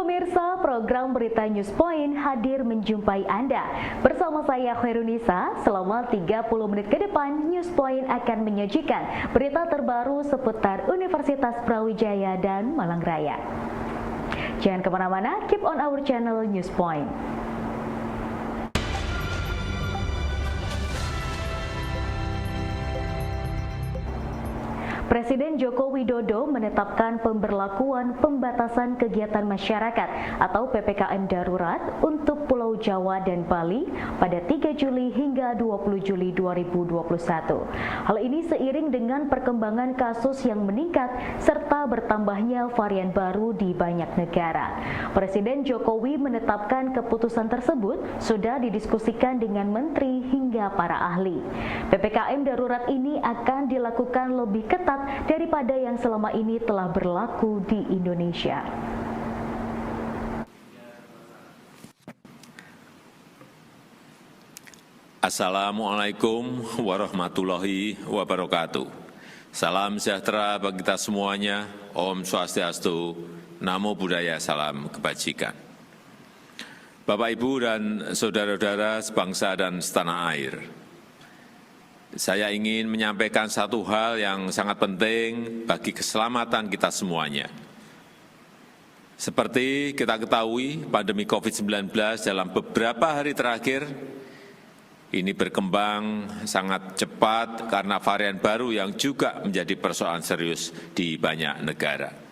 Pemirsa, program Berita News Point hadir menjumpai Anda. Bersama saya Khairunisa, selama 30 menit ke depan News Point akan menyajikan berita terbaru seputar Universitas Brawijaya dan Malang Raya. Jangan kemana-mana, keep on our channel News Point. Presiden Joko Widodo menetapkan pemberlakuan pembatasan kegiatan masyarakat atau PPKM darurat untuk Pulau Jawa dan Bali pada 3 Juli hingga 20 Juli 2021. Hal ini seiring dengan perkembangan kasus yang meningkat serta bertambahnya varian baru di banyak negara. Presiden Jokowi menetapkan keputusan tersebut sudah didiskusikan dengan menteri hingga para ahli. PPKM darurat ini akan dilakukan lebih ketat daripada yang selama ini telah berlaku di Indonesia. Assalamualaikum warahmatullahi wabarakatuh. Salam sejahtera bagi kita semuanya. Om Swastiastu, Namo Buddhaya, salam kebajikan. Bapak, Ibu, dan saudara-saudara sebangsa dan setanah air, saya ingin menyampaikan satu hal yang sangat penting bagi keselamatan kita semuanya. Seperti kita ketahui, pandemi COVID-19 dalam beberapa hari terakhir ini berkembang sangat cepat karena varian baru yang juga menjadi persoalan serius di banyak negara.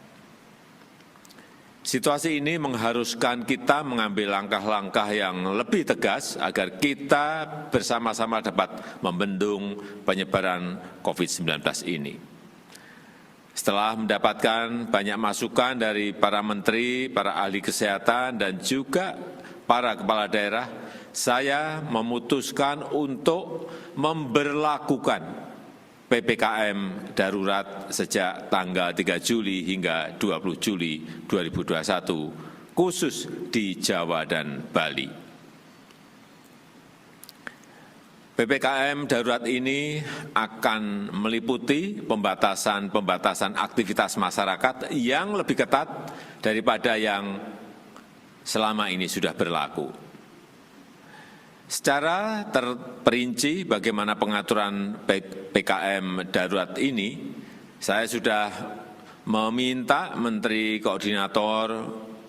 Situasi ini mengharuskan kita mengambil langkah-langkah yang lebih tegas agar kita bersama-sama dapat membendung penyebaran COVID-19 ini. Setelah mendapatkan banyak masukan dari para menteri, para ahli kesehatan, dan juga para kepala daerah, saya memutuskan untuk memberlakukan PPKM darurat sejak tanggal 3 Juli hingga 20 Juli 2021, khusus di Jawa dan Bali. PPKM darurat ini akan meliputi pembatasan aktivitas masyarakat yang lebih ketat daripada yang selama ini sudah berlaku. Secara terperinci bagaimana pengaturan PPKM darurat ini, saya sudah meminta Menteri Koordinator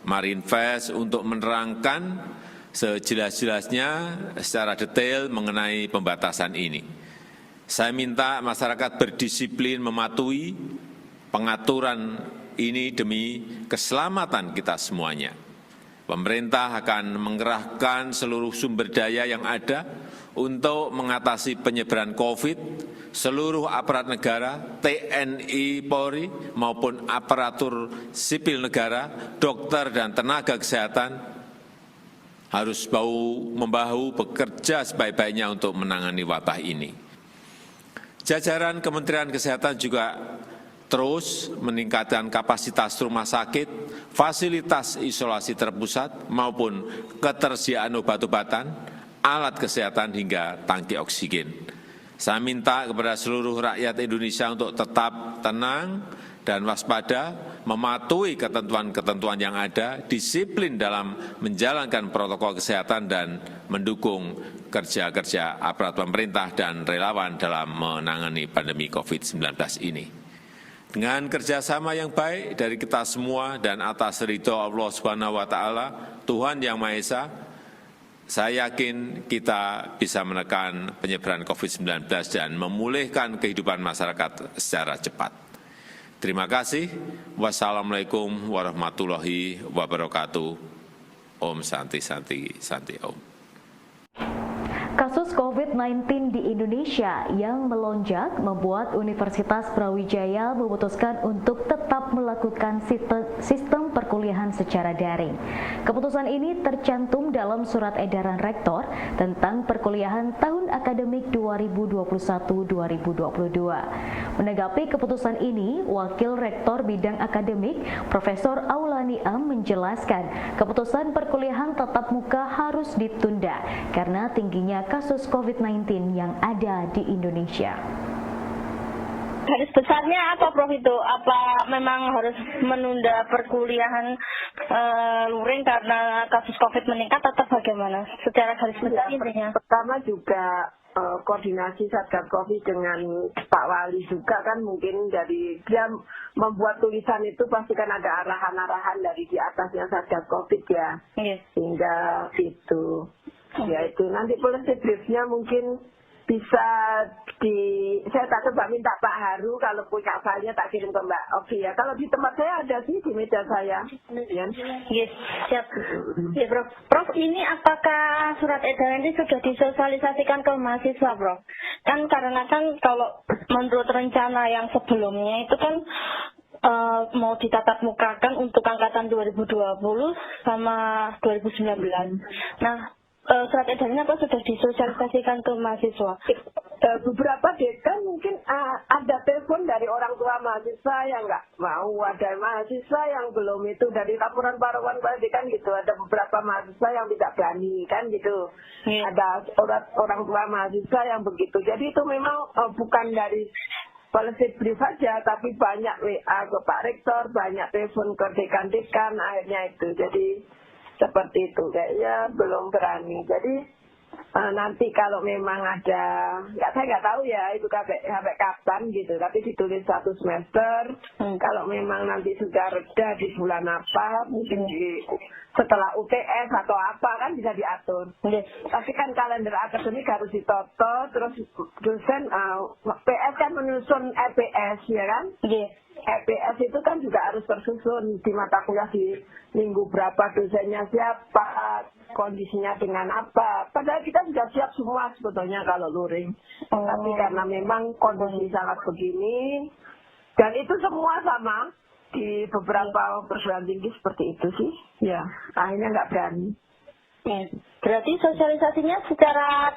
Marinvest untuk menerangkan sejelas-jelasnya secara detail mengenai pembatasan ini. Saya minta masyarakat berdisiplin mematuhi pengaturan ini demi keselamatan kita semuanya. Pemerintah akan mengerahkan seluruh sumber daya yang ada untuk mengatasi penyebaran COVID, seluruh aparat negara, TNI, Polri, maupun aparatur sipil negara, dokter dan tenaga kesehatan harus bahu-membahu bekerja sebaik-baiknya untuk menangani wabah ini. Jajaran Kementerian Kesehatan juga terus meningkatkan kapasitas rumah sakit, fasilitas isolasi terpusat, maupun ketersediaan obat-obatan, alat kesehatan, hingga tangki oksigen. Saya minta kepada seluruh rakyat Indonesia untuk tetap tenang dan waspada, mematuhi ketentuan-ketentuan yang ada, disiplin dalam menjalankan protokol kesehatan, dan mendukung kerja-kerja aparat pemerintah dan relawan dalam menangani pandemi COVID-19 ini. Dengan kerjasama yang baik dari kita semua dan atas ridho Allah Subhanahu wa Ta'ala, Tuhan Yang Maha Esa, saya yakin kita bisa menekan penyebaran COVID-19 dan memulihkan kehidupan masyarakat secara cepat. Terima kasih. Wassalamualaikum warahmatullahi wabarakatuh. Om Santi Santi Santi Om. Kasus COVID-19 di Indonesia yang melonjak membuat Universitas Brawijaya memutuskan untuk tetap melakukan sistem perkuliahan secara daring. Keputusan ini tercantum dalam surat edaran rektor tentang perkuliahan tahun akademik 2021-2022. Menanggapi keputusan ini, Wakil Rektor Bidang Akademik Profesor Aulani Am menjelaskan keputusan perkuliahan tatap muka harus ditunda karena tingginya kasus COVID-19 yang ada di Indonesia. garis besarnya apa Prof itu? Apa memang harus menunda perkuliahan luring karena kasus COVID meningkat atau bagaimana? Secara garis besar intinya. Pertama juga koordinasi Satgas Covid dengan Pak Wali juga kan, mungkin dari dia membuat tulisan itu pasti kan ada arahan-arahan dari di atasnya Satgas Covid ya. Yes. Sehingga itu ya itu nanti policy briefnya mungkin bisa saya tak coba minta Pak Haru kalau punya filenya tak kirim ke Mbak Oki ya. Kalau di tempat saya ada sih di meja saya. Yes, siap. Ya, Prof. Prof, ini apakah surat edaran ini sudah disosialisasikan ke mahasiswa, Prof? Kan karena kan kalau menurut rencana yang sebelumnya itu kan mau ditatap mukakan untuk angkatan 2020 sama 2019. Nah, surat edarannya apa sudah disosialisasikan ke mahasiswa? Beberapa dekan mungkin ada telepon dari orang tua mahasiswa yang nggak mau, ada mahasiswa yang belum itu dari laporan parawan dekan gitu, ada beberapa mahasiswa yang tidak berani kan gitu. Ada orang tua mahasiswa yang begitu. Jadi itu memang bukan dari policy brief saja, tapi banyak WA ke Pak Rektor, banyak telepon ke dekan-dekan akhirnya itu. Jadi seperti itu, kayaknya belum berani. Jadi nanti kalau memang ada, ya saya nggak tahu ya itu sampai kapan gitu, tapi ditulis 1 semester. Kalau memang nanti sudah reda di bulan apa, mungkin setelah UTS atau apa kan bisa diatur. Tapi kan kalender akademik harus ditoto, terus dosen PS kan menyusun EPS ya kan? EPS itu kan juga harus tersusun di mata kuliah di minggu berapa, dosennya siapa, kondisinya dengan apa. Padahal kita sudah siap semua sebetulnya kalau luring. Tapi karena memang kondisi sangat begini, dan itu semua sama di beberapa perguruan tinggi seperti itu sih. Ya, akhirnya nggak berani. Berarti sosialisasinya secara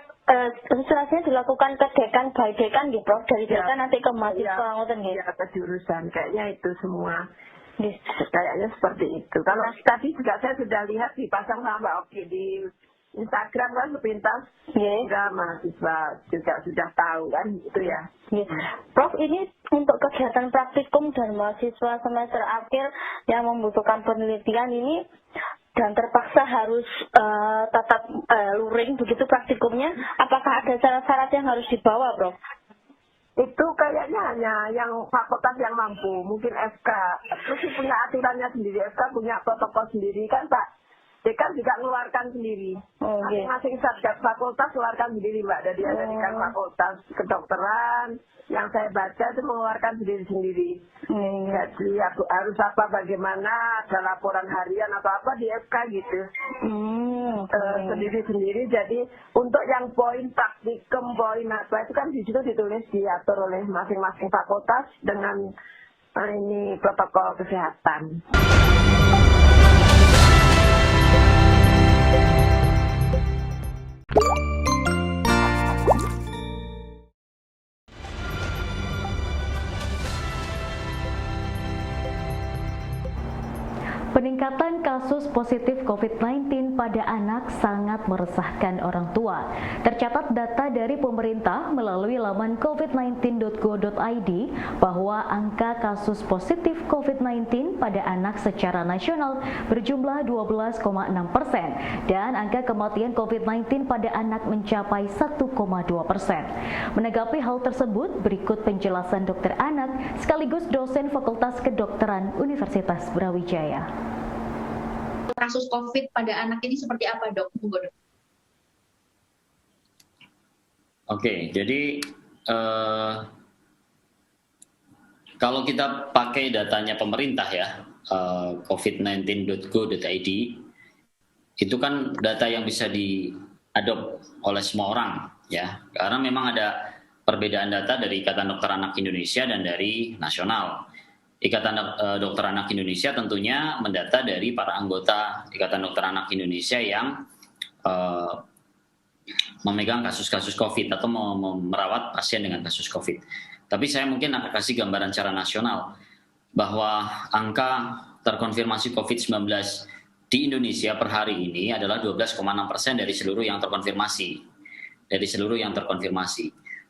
sosialisasinya dilakukan ke dekan by dekan gitu, Prof, dari dekan nanti ke mahasiswa ngoten nggih. Ya, ke jurusan kayaknya itu semua. Kayaknya seperti itu. Kalau tadi juga saya sudah lihat dipasang sama Mbak Oki di Instagram kan sepintas. Juga mahasiswa juga sudah tahu kan itu ya. Prof, ini untuk kegiatan praktikum dan mahasiswa semester akhir yang membutuhkan penelitian ini dan terpaksa harus tatap luring begitu praktikumnya, apakah ada syarat-syarat yang harus dibawa, Prof? Itu kayaknya hanya yang fakultas yang mampu, mungkin FK. Terus punya aturannya sendiri, FK punya protokol sendiri kan Pak. Dekan juga mengeluarkan sendiri. Masing-masing satgas fakultas keluarkan sendiri Mbak. Jadi ada dekan fakultas kedokteran, yang saya baca itu mengeluarkan sendiri-sendiri. Jadi harus apa, bagaimana, ada laporan harian atau apa di FK gitu. Sendiri-sendiri. Jadi untuk yang poin praktikum, poin apa itu kan di situ ditulis, diatur oleh masing-masing fakultas dengan ini protokol kesehatan. Peningkatan kasus positif COVID-19 pada anak sangat meresahkan orang tua. Tercatat data dari pemerintah melalui laman covid19.go.id bahwa angka kasus positif COVID-19 pada anak secara nasional berjumlah 12,6% dan angka kematian COVID-19 pada anak mencapai 1,2%. Menanggapi hal tersebut, berikut penjelasan dokter anak sekaligus dosen Fakultas Kedokteran Universitas Brawijaya. Kasus COVID pada anak ini seperti apa, Dok? Oke, jadi kalau kita pakai datanya pemerintah ya, covid19.go.id, itu kan data yang bisa diadop oleh semua orang ya, karena memang ada perbedaan data dari Ikatan Dokter Anak Indonesia dan dari nasional. Ikatan Dokter Anak Indonesia tentunya mendata dari para anggota Ikatan Dokter Anak Indonesia yang memegang kasus-kasus COVID atau merawat pasien dengan kasus COVID. Tapi saya mungkin akan kasih gambaran secara nasional bahwa angka terkonfirmasi COVID-19 di Indonesia per hari ini adalah 12,6% dari seluruh yang terkonfirmasi.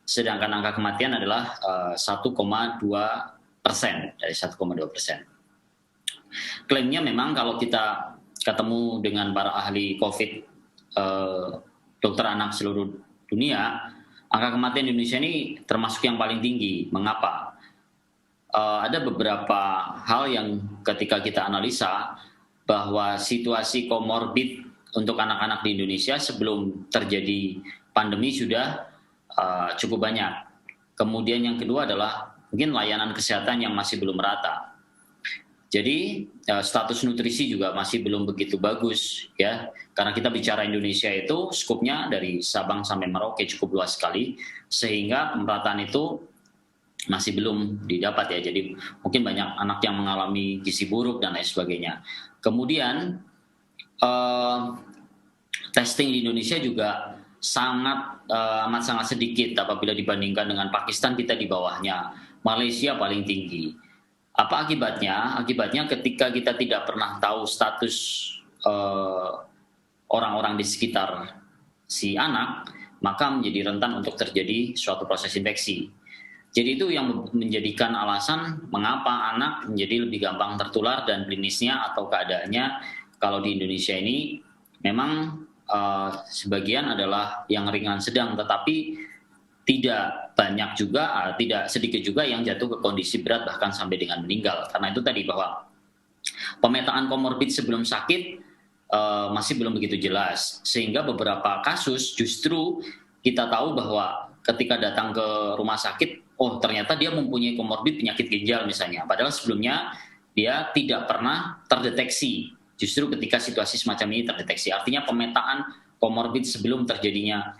sedangkan angka kematian adalah 1,2% dari 1,2%. Klaimnya memang kalau kita ketemu dengan para ahli COVID, dokter anak seluruh dunia, angka kematian Indonesia ini termasuk yang paling tinggi. Mengapa? Ada beberapa hal yang ketika kita analisa bahwa situasi komorbid untuk anak-anak di Indonesia sebelum terjadi pandemi sudah cukup banyak. Kemudian yang kedua adalah mungkin layanan kesehatan yang masih belum merata. Jadi status nutrisi juga masih belum begitu bagus ya, karena kita bicara Indonesia itu skupnya dari Sabang sampai Merauke cukup luas sekali, sehingga pemerataan itu masih belum didapat ya. Jadi mungkin banyak anak yang mengalami gizi buruk dan lain sebagainya. Kemudian testing di Indonesia juga amat sangat sedikit apabila dibandingkan dengan Pakistan, kita di bawahnya, Malaysia paling tinggi. Apa akibatnya? Akibatnya ketika kita tidak pernah tahu status orang-orang di sekitar si anak, maka menjadi rentan untuk terjadi suatu proses infeksi. Jadi itu yang menjadikan alasan mengapa anak menjadi lebih gampang tertular dan klinisnya atau keadaannya kalau di Indonesia ini memang sebagian adalah yang ringan sedang, tetapi tidak banyak juga, tidak sedikit juga yang jatuh ke kondisi berat bahkan sampai dengan meninggal. Karena itu tadi bahwa pemetaan komorbid sebelum sakit masih belum begitu jelas. Sehingga beberapa kasus justru kita tahu bahwa ketika datang ke rumah sakit, oh ternyata dia mempunyai komorbid penyakit ginjal misalnya. Padahal sebelumnya dia tidak pernah terdeteksi. Justru ketika situasi semacam ini terdeteksi. Artinya pemetaan komorbid sebelum terjadinya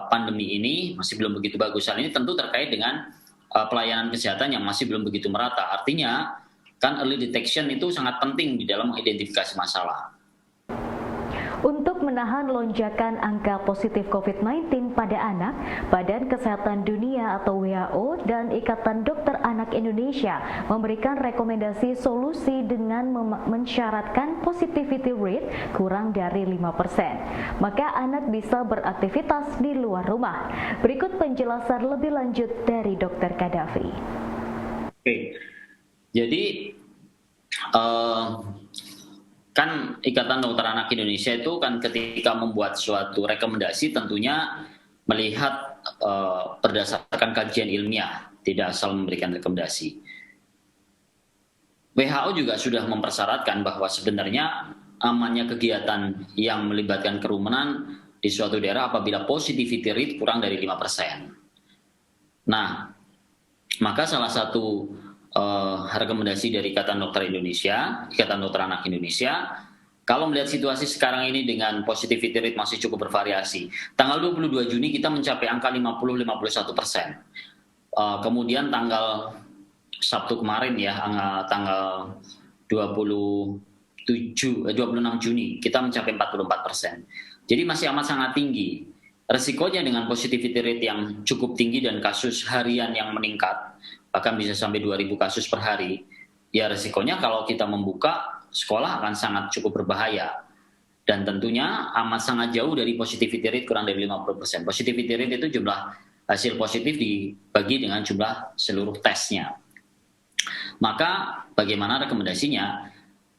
pandemi ini masih belum begitu bagus. Hal ini tentu terkait dengan pelayanan kesehatan yang masih belum begitu merata. Artinya kan early detection itu sangat penting di dalam mengidentifikasi masalah. Untuk menahan lonjakan angka positif COVID-19 pada anak, Badan Kesehatan Dunia atau WHO dan Ikatan Dokter Anak Indonesia memberikan rekomendasi solusi dengan mensyaratkan positivity rate kurang dari 5%. Maka anak bisa beraktivitas di luar rumah. Berikut penjelasan lebih lanjut dari Dr. Kadafi. Oke, jadi kan Ikatan Dokter Anak Indonesia itu kan ketika membuat suatu rekomendasi tentunya melihat berdasarkan kajian ilmiah, tidak asal memberikan rekomendasi. WHO juga sudah mempersyaratkan bahwa sebenarnya amannya kegiatan yang melibatkan kerumunan di suatu daerah apabila positivity rate kurang dari 5%. Nah, maka salah satu rekomendasi dari Ikatan Dokter Indonesia, Ikatan Dokter Anak Indonesia, kalau melihat situasi sekarang ini dengan positivity rate masih cukup bervariasi. Tanggal 22 Juni kita mencapai angka 50-51%. Kemudian tanggal Sabtu kemarin ya, tanggal 26 Juni kita mencapai 44%. Jadi masih amat sangat tinggi. Resikonya dengan positivity rate yang cukup tinggi dan kasus harian yang meningkat, bahkan bisa sampai 2.000 kasus per hari, ya resikonya kalau kita membuka sekolah akan sangat cukup berbahaya. Dan tentunya amat sangat jauh dari positivity rate kurang dari 50%. Positivity rate itu jumlah hasil positif dibagi dengan jumlah seluruh tesnya. Maka bagaimana rekomendasinya?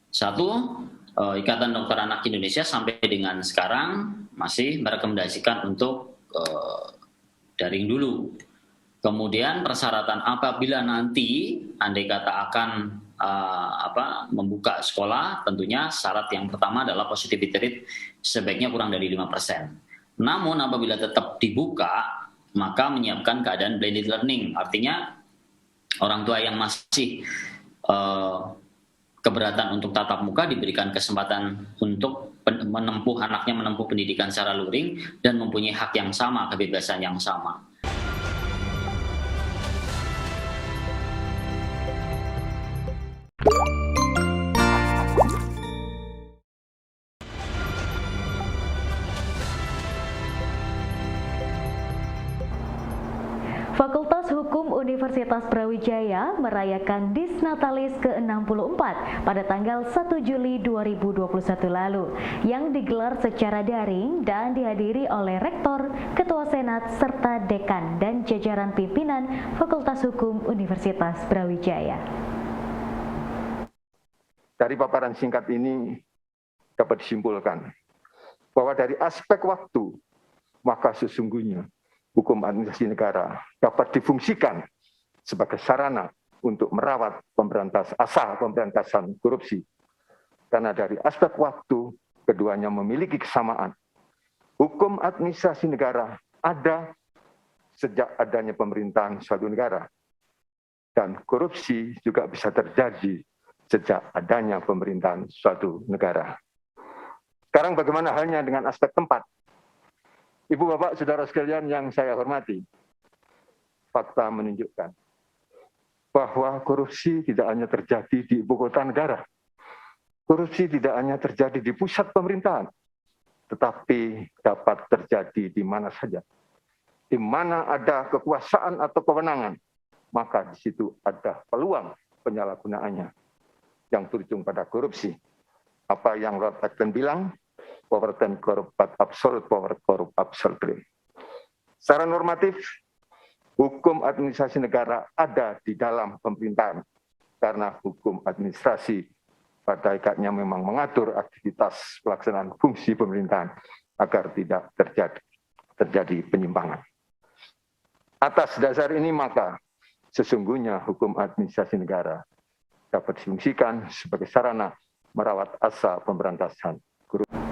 Satu, Ikatan Dokter Anak Indonesia sampai dengan sekarang masih merekomendasikan untuk daring dulu. Kemudian persyaratan apabila nanti andai kata akan membuka sekolah, tentunya syarat yang pertama adalah positivity rate sebaiknya kurang dari 5%. Namun apabila tetap dibuka, maka menyiapkan keadaan blended learning. Artinya orang tua yang masih keberatan untuk tatap muka diberikan kesempatan untuk anaknya menempuh pendidikan secara luring dan mempunyai hak yang sama, kebebasan yang sama. Fakultas Hukum Hukum Universitas Brawijaya merayakan Disnatalis ke-64 pada tanggal 1 Juli 2021 lalu yang digelar secara daring dan dihadiri oleh Rektor, Ketua Senat, serta Dekan dan jajaran pimpinan Fakultas Hukum Universitas Brawijaya. Dari paparan singkat ini dapat disimpulkan bahwa dari aspek waktu, maka sesungguhnya hukum administrasi negara dapat difungsikan sebagai sarana untuk merawat pemberantasan korupsi. Karena dari aspek waktu, keduanya memiliki kesamaan. Hukum administrasi negara ada sejak adanya pemerintahan suatu negara. Dan korupsi juga bisa terjadi sejak adanya pemerintahan suatu negara. Sekarang bagaimana halnya dengan aspek tempat? Ibu, Bapak, Saudara sekalian yang saya hormati, fakta menunjukkan bahwa korupsi tidak hanya terjadi di ibu kota negara. Korupsi tidak hanya terjadi di pusat pemerintahan, tetapi dapat terjadi di mana saja. Di mana ada kekuasaan atau kewenangan, maka di situ ada peluang penyalahgunaannya yang berujung pada korupsi. Apa yang Lord Acton bilang, power dan corrupt, but absolute power corrupt absolutely. Secara normatif, hukum administrasi negara ada di dalam pemerintahan karena hukum administrasi pada hakikatnya memang mengatur aktivitas pelaksanaan fungsi pemerintahan agar tidak terjadi penyimpangan. Atas dasar ini maka sesungguhnya hukum administrasi negara dapat difungsikan sebagai sarana merawat asa pemberantasan korupsi.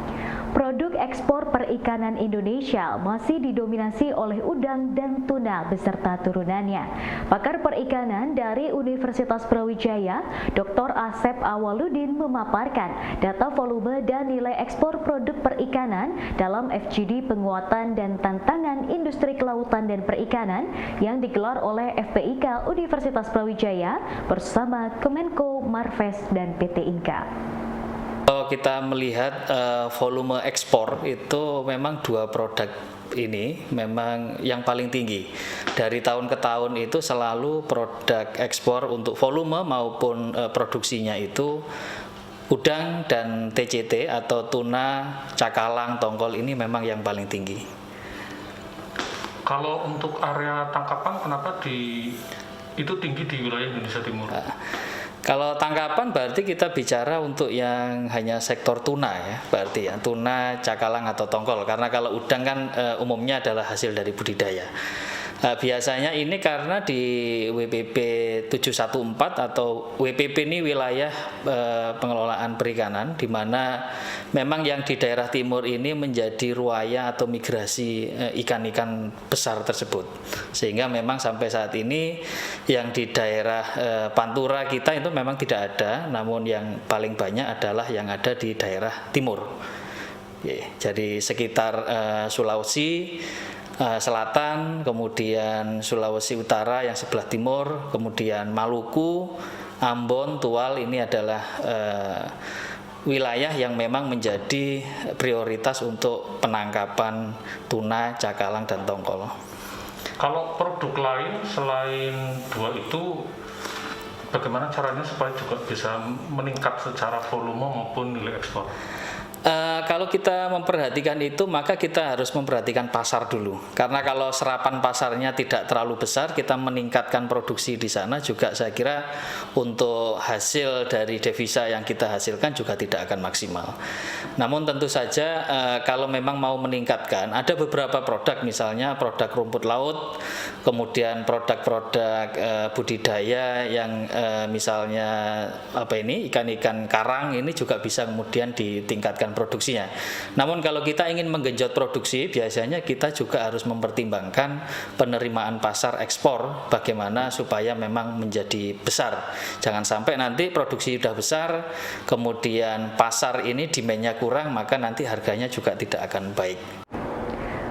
Produk ekspor perikanan Indonesia masih didominasi oleh udang dan tuna beserta turunannya. Pakar perikanan dari Universitas Brawijaya, Dr. Asep Awaludin memaparkan data volume dan nilai ekspor produk perikanan dalam FGD Penguatan dan Tantangan Industri Kelautan dan Perikanan yang digelar oleh FPIK Universitas Brawijaya bersama Kemenko, Marves, dan PT Inka. Kalau kita melihat volume ekspor itu memang dua produk ini memang yang paling tinggi. Dari tahun ke tahun itu selalu produk ekspor untuk volume maupun produksinya itu udang dan TCT atau tuna, cakalang, tongkol ini memang yang paling tinggi. Kalau untuk area tangkapan kenapa itu tinggi di wilayah Indonesia Timur? Kalau tangkapan berarti kita bicara untuk yang hanya sektor tuna ya, berarti ya tuna, cakalang atau tongkol. Karena kalau udang kan umumnya adalah hasil dari budidaya. Biasanya ini karena di WPP 714 atau WPP ini wilayah pengelolaan perikanan, di mana memang yang di daerah timur ini menjadi ruaya atau migrasi ikan-ikan besar tersebut. Sehingga memang sampai saat ini yang di daerah Pantura kita itu memang tidak ada, namun yang paling banyak adalah yang ada di daerah timur. Jadi sekitar Sulawesi Selatan, kemudian Sulawesi Utara yang sebelah timur, kemudian Maluku, Ambon, Tual, ini adalah wilayah yang memang menjadi prioritas untuk penangkapan tuna, cakalang, dan tongkol. Kalau produk lain selain dua itu, bagaimana caranya supaya juga bisa meningkat secara volume maupun nilai ekspor? Kalau kita memperhatikan itu, maka kita harus memperhatikan pasar dulu. Karena kalau serapan pasarnya tidak terlalu besar, kita meningkatkan produksi di sana juga saya kira untuk hasil dari devisa yang kita hasilkan juga tidak akan maksimal. Namun tentu saja kalau memang mau meningkatkan, ada beberapa produk, misalnya produk rumput laut, kemudian produk-produk budidaya yang misalnya ikan-ikan karang ini juga bisa kemudian ditingkatkan produksinya. Namun kalau kita ingin menggenjot produksi, biasanya kita juga harus mempertimbangkan penerimaan pasar ekspor, bagaimana supaya memang menjadi besar. Jangan sampai nanti produksi sudah besar, kemudian pasar ini demand-nya kurang, maka nanti harganya juga tidak akan baik.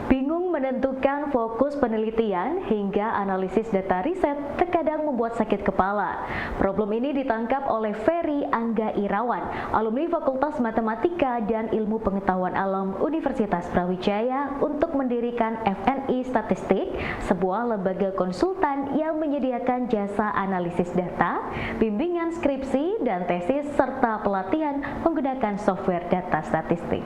Bingung menentukan fokus penelitian hingga analisis data riset terkadang membuat sakit kepala. Problem ini ditangkap oleh Ferry Angga Irawan, alumni Fakultas Matematika dan Ilmu Pengetahuan Alam Universitas Brawijaya untuk mendirikan FNI Statistik, sebuah lembaga konsultan yang menyediakan jasa analisis data, bimbingan skripsi dan tesis serta pelatihan menggunakan software data statistik.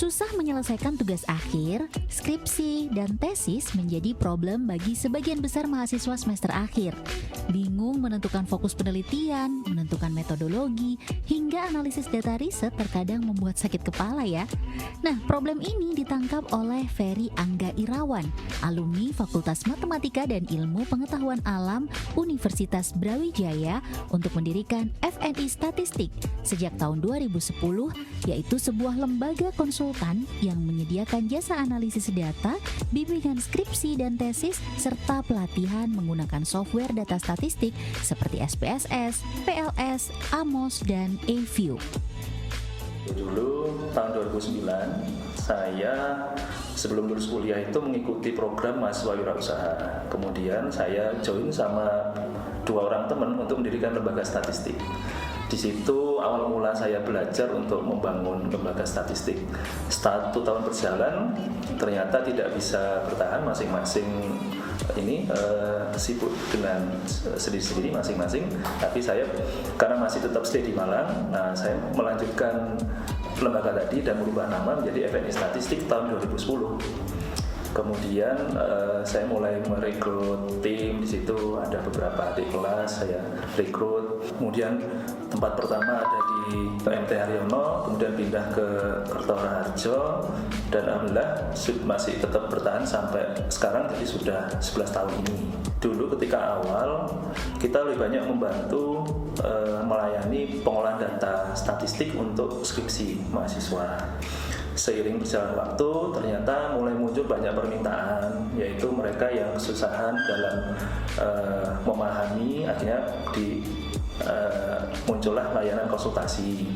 Susah menyelesaikan tugas akhir, skripsi, dan tesis menjadi problem bagi sebagian besar mahasiswa semester akhir. Bingung menentukan fokus penelitian, menentukan metodologi, hingga analisis data riset terkadang membuat sakit kepala ya. Nah, problem ini ditangkap oleh Ferry Angga Irawan, alumni Fakultas Matematika dan Ilmu Pengetahuan Alam Universitas Brawijaya untuk mendirikan FNI Statistik sejak tahun 2010, yaitu sebuah lembaga konsultan yang menyediakan jasa analisis data, bimbingan skripsi dan tesis, serta pelatihan menggunakan software data statistik seperti SPSS, PLS, AMOS, dan eView. Dulu tahun 2009 saya sebelum lulus kuliah itu mengikuti program mahasiswa wirausaha. Kemudian saya join sama 2 orang teman untuk mendirikan lembaga statistik. Di situ awal mula saya belajar untuk membangun lembaga statistik. Setelah 1 tahun berjalan, ternyata tidak bisa bertahan, masing-masing ini sibuk dengan sendiri-sendiri masing-masing. Tapi saya karena masih tetap stay di Malang, nah saya melanjutkan lembaga tadi dan merubah nama menjadi FNI Statistik tahun 2010. Kemudian saya mulai merekrut tim. Di situ ada beberapa adik kelas saya rekrut. Kemudian tempat pertama ada di MT Haryono, kemudian pindah ke Kertoraharjo, dan alhamdulillah masih tetap bertahan sampai sekarang, jadi sudah 11 tahun ini. Dulu ketika awal kita lebih banyak membantu melayani pengolahan data statistik untuk skripsi mahasiswa. Seiring berjalan waktu, ternyata mulai muncul banyak permintaan, yaitu mereka yang kesusahan dalam memahami, akhirnya muncullah layanan konsultasi.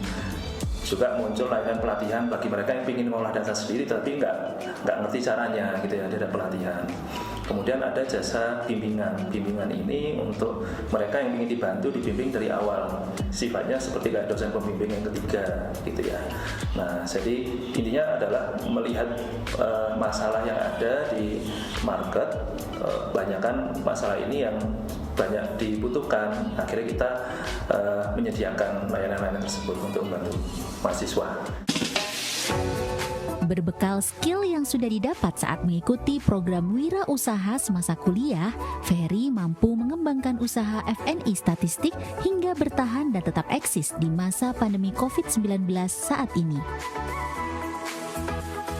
Juga muncul layanan pelatihan bagi mereka yang ingin mengolah data sendiri tapi nggak ngerti caranya gitu ya, ada pelatihan. Kemudian ada jasa bimbingan. Bimbingan ini untuk mereka yang ingin dibantu dibimbing dari awal. Sifatnya seperti kayak dosen pembimbing yang ketiga gitu ya. Nah, jadi intinya adalah melihat masalah yang ada di market, banyakkan masalah ini yang banyak dibutuhkan. Akhirnya kita menyediakan layanan-layanan tersebut untuk membantu mahasiswa. Berbekal skill yang sudah didapat saat mengikuti program wirausaha semasa kuliah, Ferry mampu mengembangkan usaha FNI Statistik hingga bertahan dan tetap eksis di masa pandemi COVID-19 saat ini.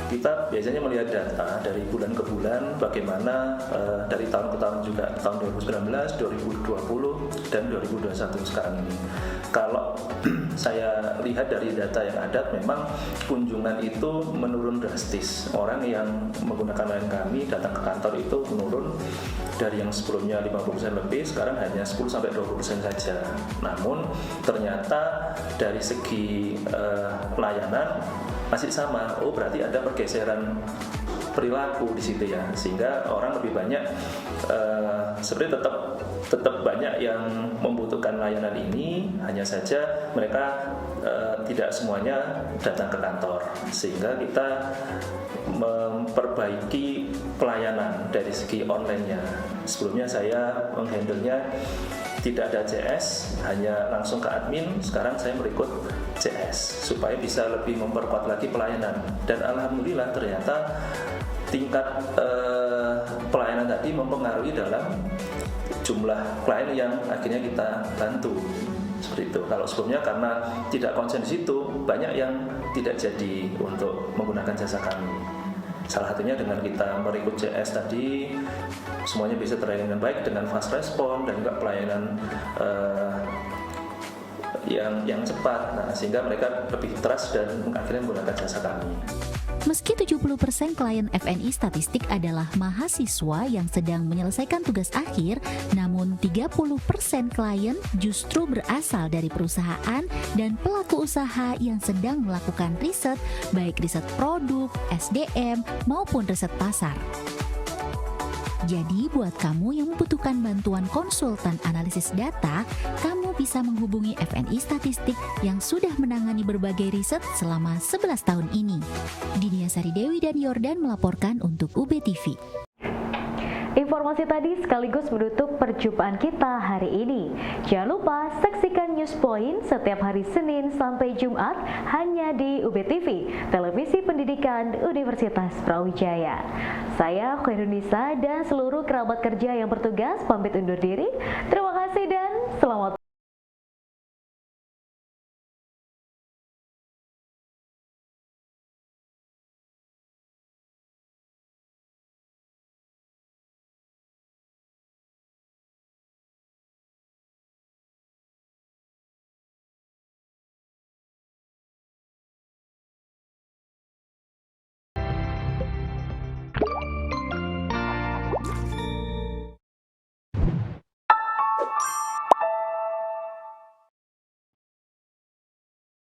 Kita biasanya melihat data dari bulan ke bulan, bagaimana dari tahun ke tahun juga, tahun 2019, 2020, dan 2021 sekarang ini. Kalau saya lihat dari data yang ada, memang kunjungan itu menurun drastis. Orang yang menggunakan layanan kami datang ke kantor itu menurun dari yang sebelumnya 50% lebih, sekarang hanya 10-20% saja. Namun ternyata dari segi pelayanan masih sama. Oh, berarti ada pergeseran perilaku di situ ya, sehingga orang lebih banyak sebenarnya tetap banyak yang membutuhkan layanan ini, hanya saja mereka tidak semuanya datang ke kantor, sehingga kita memperbaiki pelayanan dari segi online-nya. Sebelumnya saya menghandle-nya tidak ada CS, hanya langsung ke admin. Sekarang saya merekrut CS supaya bisa lebih memperkuat lagi pelayanan. Dan alhamdulillah ternyata tingkat pelayanan tadi mempengaruhi dalam jumlah klien yang akhirnya kita bantu. Seperti itu. Kalau sebelumnya karena tidak konsen di situ, banyak yang tidak jadi untuk menggunakan jasa kami. Salah satunya dengan kita merekrut CS tadi, semuanya bisa terlayani dengan baik dengan fast respon dan juga pelayanan yang cepat. Nah, sehingga mereka lebih trust dan akhirnya menggunakan jasa kami. Meski 70% klien FNI Statistik adalah mahasiswa yang sedang menyelesaikan tugas akhir, namun 30% klien justru berasal dari perusahaan dan pelaku usaha yang sedang melakukan riset, baik riset produk, SDM, maupun riset pasar. Jadi buat kamu yang membutuhkan bantuan konsultan analisis data, kamu bisa menghubungi FNI Statistik yang sudah menangani berbagai riset selama 11 tahun ini. Dinia Sari Dewi dan Yordan melaporkan untuk UBTV. Informasi tadi sekaligus menutup perjumpaan kita hari ini. Jangan lupa saksikan News Point setiap hari Senin sampai Jumat hanya di UBTV, Televisi Pendidikan Universitas Brawijaya. Saya Khairunisa dan seluruh kerabat kerja yang bertugas pamit undur diri. Terima kasih dan selamat